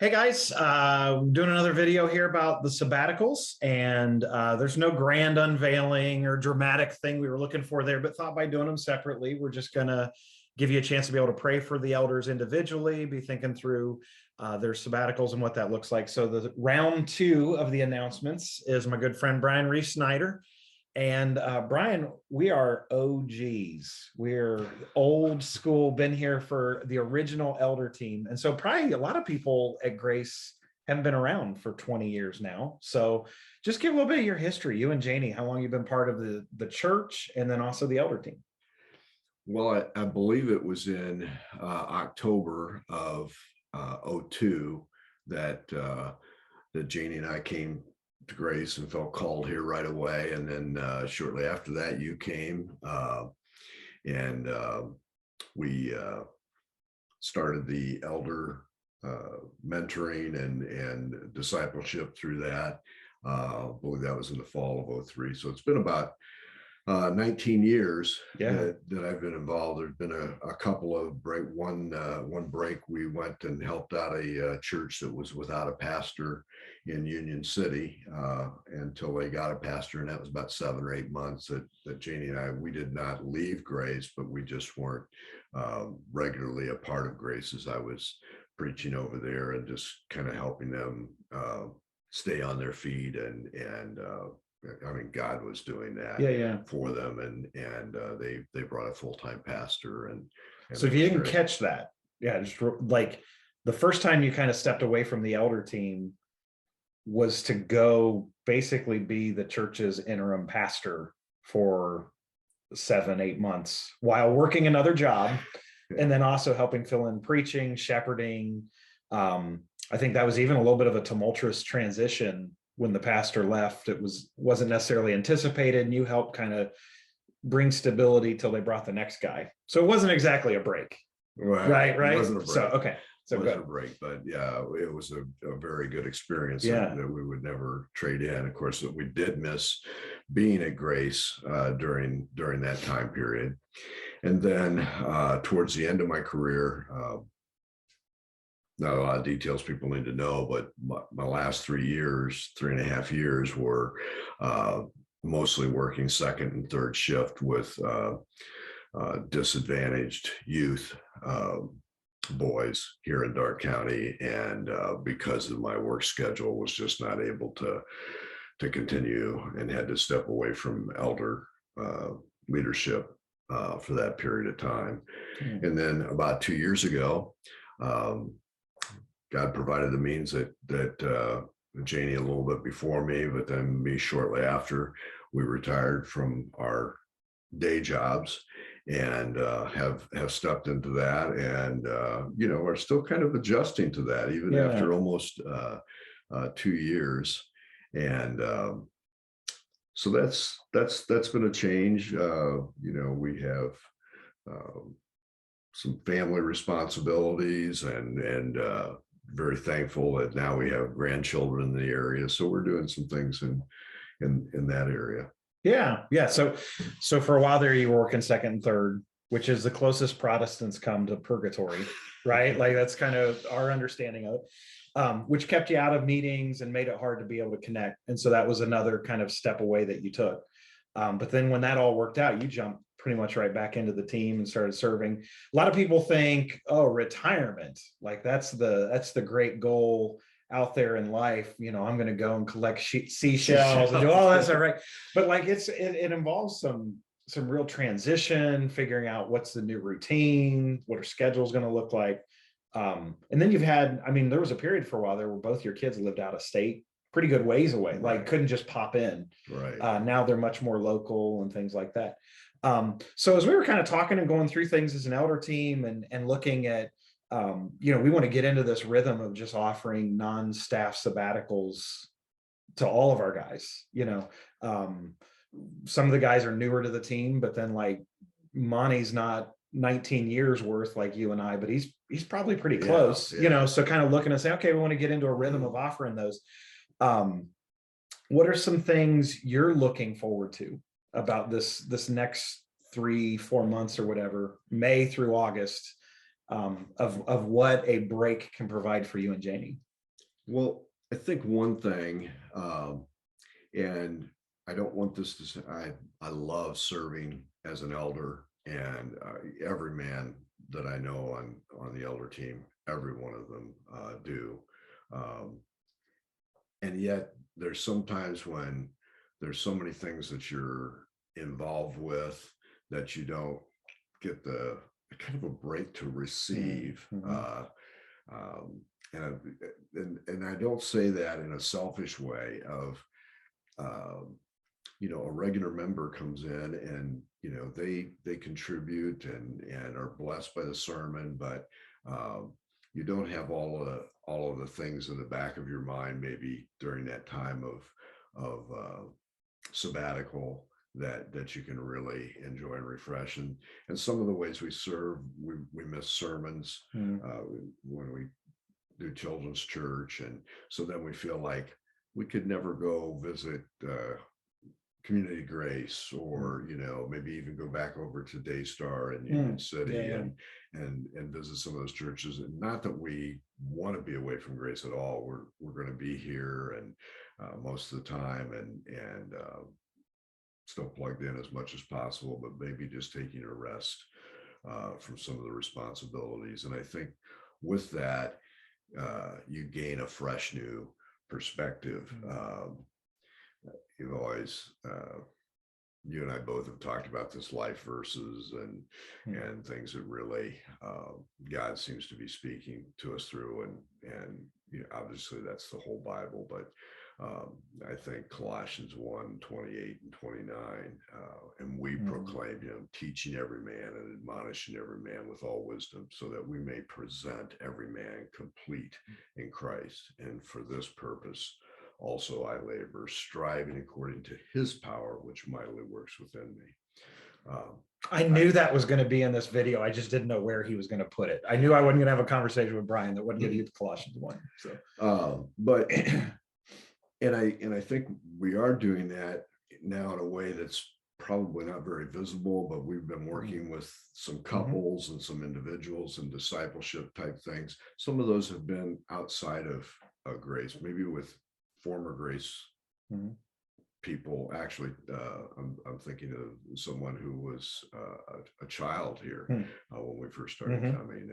Hey guys, doing another video here about the sabbaticals, and there's no grand unveiling or dramatic thing we were looking for there, but thought by doing them separately, we're just gonna give you a chance to be able to pray for the elders individually, be thinking through their sabbaticals and what that looks like. So the round two of the announcements is my good friend Brian Reifsnider. And Brian, we are OGs. We're old school, been here for the original elder team. And so probably a lot of people at Grace haven't been around for 20 years now. So just give a little bit of your history, you and Janie, how long you've been part of the church and then also the elder team. Well, I believe it was in October of '02 that Janie and I came to Grace and felt called here right away. And then shortly after that, you came and we started the elder mentoring and discipleship through that. I believe that was in the fall of '03. So it's been about 19 years that I've been involved. There's been a couple of one break we went and helped out a church that was without a pastor in Union City until they got a pastor, and that was about 7 or 8 months that Janie and we did not leave Grace, but we just weren't regularly a part of Grace as I was preaching over there and just kind of helping them stay on their feet and I mean, God was doing that for them, and they brought a full-time pastor. And so if you didn't catch that, just like the first time you kind of stepped away from the elder team was to go basically be the church's interim pastor for 7-8 months while working another job, and then also helping fill in preaching, shepherding. I think that was even a little bit of a tumultuous transition when the pastor left. It wasn't necessarily anticipated, and you helped kind of bring stability till they brought the next guy. So it wasn't exactly a break. Right. It wasn't a break. So okay. So it wasn't a break, but yeah, it was a very good experience that we would never trade in. Of course, we did miss being at Grace during that time period. And then towards the end of my career, not a lot of details people need to know, but my last 3.5 years were mostly working second and third shift with disadvantaged youth boys here in Darke County. And because of my work schedule, was just not able to continue and had to step away from elder leadership for that period of time. And then about 2 years ago, God provided the means that Janie a little bit before me, but then me shortly after, we retired from our day jobs and have stepped into that, and are still kind of adjusting to that even after almost 2 years. And so that's been a change. We have some family responsibilities and very thankful that now we have grandchildren in the area. So we're doing some things in that area. Yeah. So for a while there, you were working second and third, which is the closest Protestants come to purgatory, right? Like that's kind of our understanding of it, which kept you out of meetings and made it hard to be able to connect. And so that was another kind of step away that you took. But then when that all worked out, you jumped pretty much right back into the team and started serving. A lot of people think, oh, retirement, like that's the great goal out there in life. I'm going to go and collect seashells and do all that stuff, right? But like it involves some real transition, figuring out what's the new routine, what our schedule is going to look like. And then there was a period for a while there where both your kids lived out of state, pretty good ways away, like couldn't just pop in. Right. Now they're much more local and things like that. So as we were kind of talking and going through things as an elder team and looking at, we want to get into this rhythm of just offering non-staff sabbaticals to all of our guys. Some of the guys are newer to the team, but then like Monty's not 19 years worth like you and I, but he's probably pretty close, so kind of looking and say, okay, we want to get into a rhythm of offering those. What are some things you're looking forward to about this next 3-4 months or whatever, May through August, of what a break can provide for you and Janie? Well, I think one thing, and I don't want this to say, I love serving as an elder, and every man that I know on the elder team, every one of them do. Um, and yet there's sometimes when there's so many things that you're involved with that you don't get the kind of a break to receive. Mhm. Um, and, and I don't say that in a selfish way of, um, a regular member comes in and, they contribute and are blessed by the sermon, but um, you don't have all of the things in the back of your mind, maybe during that time of sabbatical that you can really enjoy and refresh. And some of the ways we serve, we miss sermons Mhm. when we do children's church, and so then we feel like we could never go visit community grace, or maybe even go back over to Daystar and Union Yeah, City, yeah. and visit some of those churches. And not that we want to be away from grace at all. We're going to be here and most of the time, and still plugged in as much as possible, but maybe just taking a rest from some of the responsibilities. And I think with that, you gain a fresh new perspective. You've always, you and I both have talked about this life verses and things that really God seems to be speaking to us through, and obviously that's the whole Bible, but I think Colossians 1:28 and 29, and we proclaim, teaching every man and admonishing every man with all wisdom, so that we may present every man complete in Christ. And for this purpose also I labor, striving according to his power, which mightily works within me. Um, I knew that was going to be in this video. I just didn't know where he was going to put it. I knew I wasn't going to have a conversation with Brian that wasn't going to get to Colossians 1. But and I think we are doing that now in a way that's probably not very visible, but we've been working with some couples and some individuals and discipleship type things. Some of those have been outside of grace, maybe with former grace people. Actually, I'm thinking of someone who was a child here when we first started coming,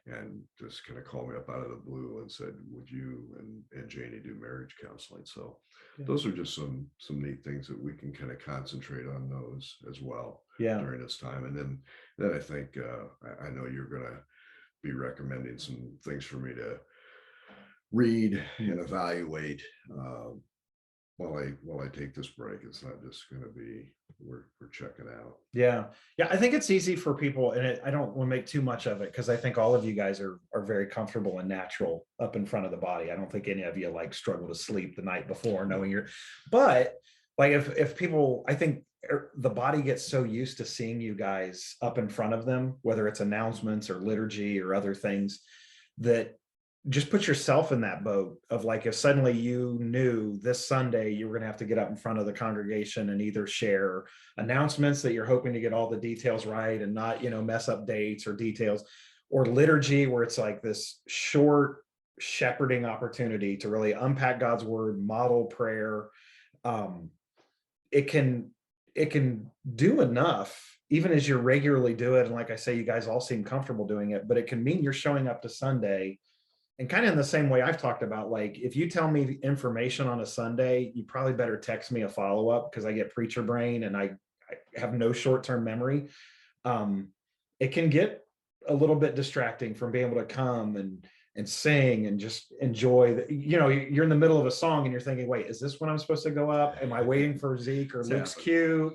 and just kind of called me up out of the blue and said, "Would you and Janie do marriage counseling?" So those are just some neat things that we can kind of concentrate on those as well during this time. And then I think I know you're going to be recommending some things for me to read and evaluate while I take this break. It's not just going to be we're checking out. Yeah. I think it's easy for people, and I don't want to make too much of it, because I think all of you guys are very comfortable and natural up in front of the body. I don't think any of you like struggle to sleep the night before knowing but like if people, I think the body gets so used to seeing you guys up in front of them, whether it's announcements or liturgy or other things, that just put yourself in that boat of like, if suddenly you knew this Sunday you were going to have to get up in front of the congregation and either share announcements that you're hoping to get all the details right and not, mess up dates or details, or liturgy where it's like this short shepherding opportunity to really unpack God's word, model prayer. It can do enough even as you regularly do it. And like I say, you guys all seem comfortable doing it, but it can mean you're showing up to Sunday. And kind of in the same way I've talked about, like, if you tell me information on a Sunday, you probably better text me a follow-up, because I get preacher brain and I have no short-term memory. It can get a little bit distracting from being able to come and sing and just enjoy that. You're in the middle of a song and you're thinking, wait, is this when I'm supposed to go up? Am I waiting for Zeke or Luke's cue?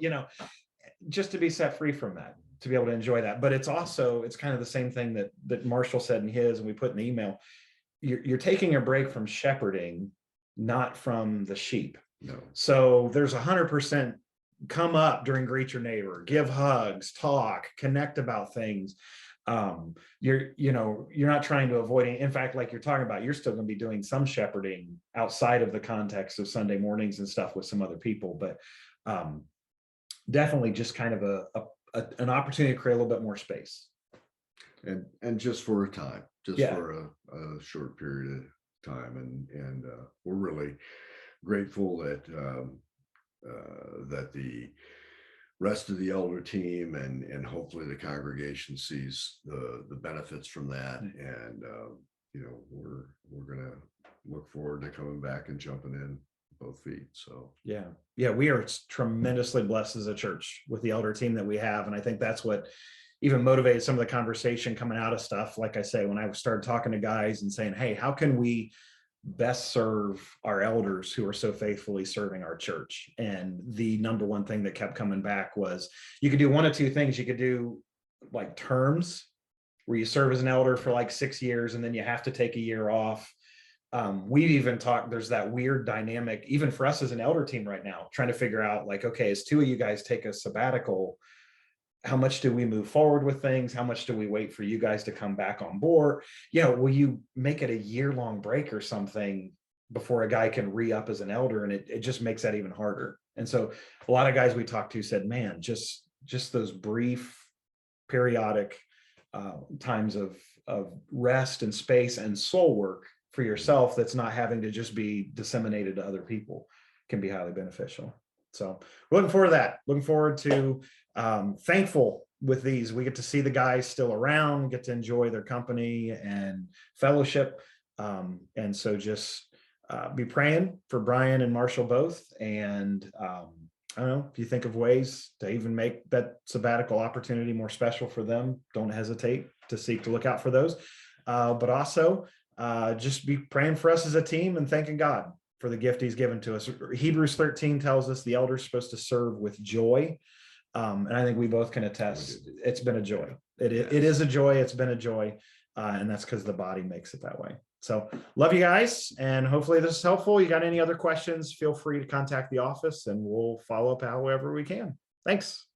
Just to be set free from that, to be able to enjoy that. But it's kind of the same thing that Marshall said in his, and we put in the email. You're taking a break from shepherding, not from the sheep. No. So there's 100% come up during greet your neighbor, give hugs, talk, connect about things. You're not trying to avoid it. In fact, like you're talking about, you're still going to be doing some shepherding outside of the context of Sunday mornings and stuff with some other people, but definitely just kind of an opportunity to create a little bit more space. And just for a time, for a short period time, and we're really grateful that that the rest of the elder team and hopefully the congregation sees the benefits from that. And you know, we're gonna look forward to coming back and jumping in both feet. So yeah, we are tremendously blessed as a church with the elder team that we have, and I think that's what even motivated some of the conversation coming out of stuff. Like I say, when I started talking to guys and saying, hey, how can we best serve our elders who are so faithfully serving our church? And the number one thing that kept coming back was, you could do one of two things. You could do like terms where you serve as an elder for like 6 years and then you have to take a year off. We've even talked, there's that weird dynamic, even for us as an elder team right now, trying to figure out like, okay, as two of you guys take a sabbatical, how much do we move forward with things? How much do we wait for you guys to come back on board? You know, will you make it a year-long break or something before a guy can re-up as an elder? And it just makes that even harder. And so a lot of guys we talked to said, man, just those brief, periodic times of rest and space and soul work for yourself that's not having to just be disseminated to other people can be highly beneficial. So we're looking forward to that. Looking forward to thankful with these. We get to see the guys still around, get to enjoy their company and fellowship. And so just be praying for Brian and Marshall both. And I don't know, if you think of ways to even make that sabbatical opportunity more special for them, don't hesitate to seek to look out for those. But also just be praying for us as a team and thanking God for the gift he's given to us. Hebrews 13 tells us the elder's supposed to serve with joy. And I think we both can attest it's been a joy. It is a joy. It's been a joy. And that's because the body makes it that way. So love you guys. And hopefully this is helpful. You got any other questions, feel free to contact the office and we'll follow up however we can. Thanks.